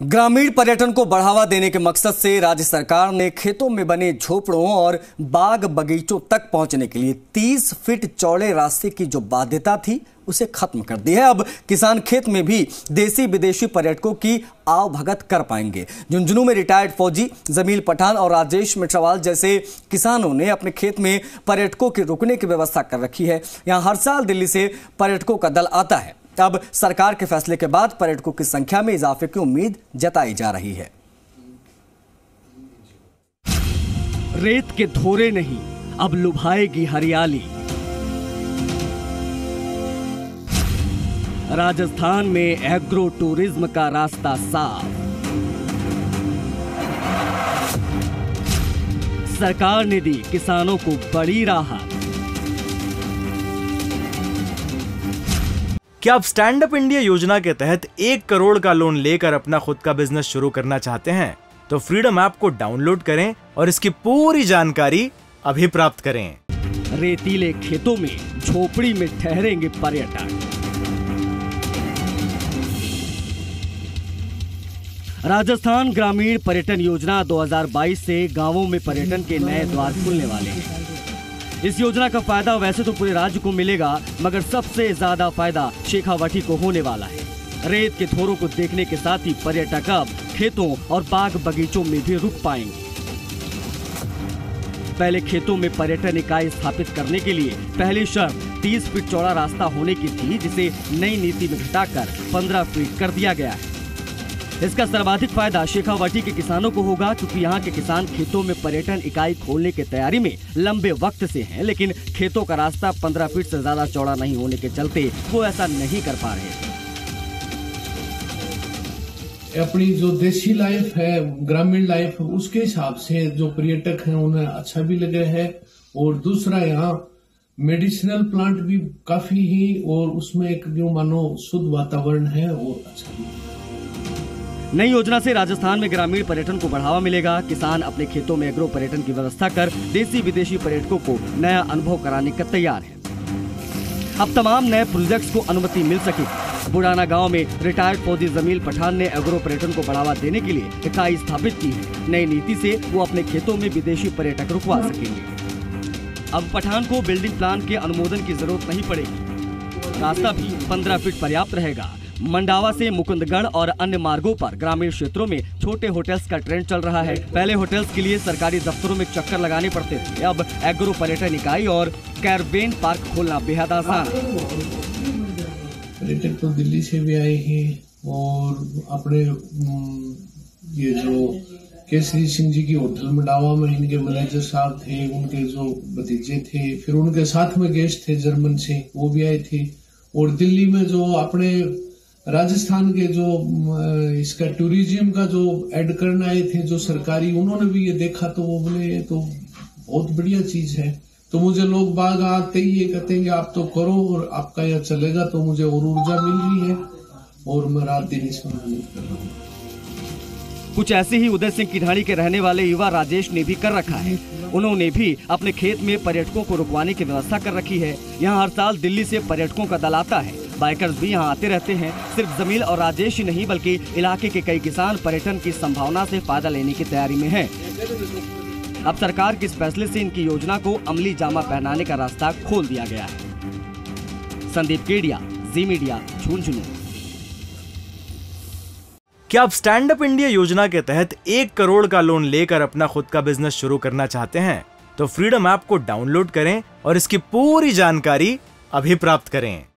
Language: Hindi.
ग्रामीण पर्यटन को बढ़ावा देने के मकसद से राज्य सरकार ने खेतों में बने झोपड़ों और बाग बगीचों तक पहुंचने के लिए 30 फीट चौड़े रास्ते की जो बाध्यता थी उसे खत्म कर दी है। अब किसान खेत में भी देसी विदेशी पर्यटकों की आवभगत कर पाएंगे। झुंझुनू में रिटायर्ड फौजी जमील पठान और राजेश मिश्रावाल जैसे किसानों ने अपने खेत में पर्यटकों के रुकने की व्यवस्था कर रखी है। यहां हर साल दिल्ली से पर्यटकों का दल आता है। अब सरकार के फैसले के बाद पर्यटकों की संख्या में इजाफे की उम्मीद जताई जा रही है। रेत के धोरे नहीं, अब लुभाएगी हरियाली। राजस्थान में एग्रो टूरिज्म का रास्ता साफ। सरकार ने दी किसानों को बड़ी राहत। क्या आप स्टैंड अप इंडिया योजना के तहत 1 करोड़ का लोन लेकर अपना खुद का बिजनेस शुरू करना चाहते हैं? तो फ्रीडम ऐप को डाउनलोड करें और इसकी पूरी जानकारी अभी प्राप्त करें। रेतीले खेतों में झोपड़ी में ठहरेंगे पर्यटक। राजस्थान ग्रामीण पर्यटन योजना 2022 से गांवों में पर्यटन के नए द्वार खुलने वाले हैं। इस योजना का फायदा वैसे तो पूरे राज्य को मिलेगा, मगर सबसे ज्यादा फायदा शेखावाटी को होने वाला है। रेत के थोरों को देखने के साथ ही पर्यटक अब खेतों और बाग बगीचों में भी रुक पाएंगे। पहले खेतों में पर्यटन इकाई स्थापित करने के लिए पहली शर्त 30 फीट चौड़ा रास्ता होने की थी, जिसे नई नीति में घटाकर 15 फीट कर दिया गया है। इसका सर्वाधिक फायदा शेखावाटी के किसानों को होगा, क्योंकि यहाँ के किसान खेतों में पर्यटन इकाई खोलने की तैयारी में लंबे वक्त से हैं, लेकिन खेतों का रास्ता 15 फीट से ज्यादा चौड़ा नहीं होने के चलते वो ऐसा नहीं कर पा रहे थे। अपनी जो देसी लाइफ है, ग्रामीण लाइफ, उसके हिसाब से जो पर्यटक हैं उन्हें अच्छा भी लगे है। और दूसरा, यहाँ मेडिसिनल प्लांट भी काफी ही, और उसमें एक जो मानो शुद्ध वातावरण है और अच्छा भी। नई योजना से राजस्थान में ग्रामीण पर्यटन को बढ़ावा मिलेगा। किसान अपने खेतों में एग्रो पर्यटन की व्यवस्था कर देसी विदेशी पर्यटकों को नया अनुभव कराने का तैयार है। अब तमाम नए प्रोजेक्ट्स को अनुमति मिल सकेगी। बुढ़ाना गांव में रिटायर्ड फौजी जमील पठान ने एग्रो पर्यटन को बढ़ावा देने के लिए इकाई स्थापित की है। नई नीति से वो अपने खेतों में विदेशी पर्यटक रुकवा सकेंगे। अब पठान को बिल्डिंग प्लान के अनुमोदन की जरूरत नहीं पड़ेगी। रास्ता भी 15 फीट पर्याप्त रहेगा। मंडावा से मुकुंदगढ़ और अन्य मार्गों पर ग्रामीण क्षेत्रों में छोटे होटल्स का ट्रेंड चल रहा है। पहले होटल्स के लिए सरकारी दफ्तरों में चक्कर लगाने पड़ते थे, अब एग्रो पर्यटन इकाई और कैरवेन पार्क खोलना बेहद आसान है। पर्यटक तो दिल्ली से भी आए हैं, और अपने ये जो केसरी सिंह जी की होटल मंडावा में इनके मैनेजर साहब थे, उनके जो भतीजे थे, फिर उनके साथ में गेस्ट थे जर्मन से, वो भी आए थे। और दिल्ली में जो अपने राजस्थान के जो इसका टूरिज्म का जो ऐड करने आए थे जो सरकारी, उन्होंने भी ये देखा तो वो बोले ये तो बहुत बढ़िया चीज है। तो मुझे लोग बाग आते ही ये कहते हैं कि आप तो करो और आपका यह चलेगा, तो मुझे और ऊर्जा मिल रही है और मैं रात दिन इसमें मेहनत कर रहा हूँ। कुछ ऐसे ही उदय सिंह की ढाणी के रहने वाले युवा राजेश ने भी कर रखा है। उन्होंने भी अपने खेत में पर्यटकों को रुकवाने की व्यवस्था कर रखी है। यहाँ हर साल दिल्ली से पर्यटकों का दल आता है। बाइकर्स भी यहाँ आते रहते हैं। सिर्फ जमील और राजेश ही नहीं, बल्कि इलाके के कई किसान पर्यटन की संभावना से फायदा लेने की तैयारी में हैं। अब सरकार के इस फैसले से इनकी योजना को अमली जामा पहनाने का रास्ता खोल दिया गया है। संदीप केडिया, जी मीडिया, झुंझुनू। क्या आप स्टैंड अप इंडिया योजना के तहत 1 करोड़ का लोन लेकर अपना खुद का बिजनेस शुरू करना चाहते हैं? तो फ्रीडम ऐप को डाउनलोड करें और इसकी पूरी जानकारी अभी प्राप्त करें।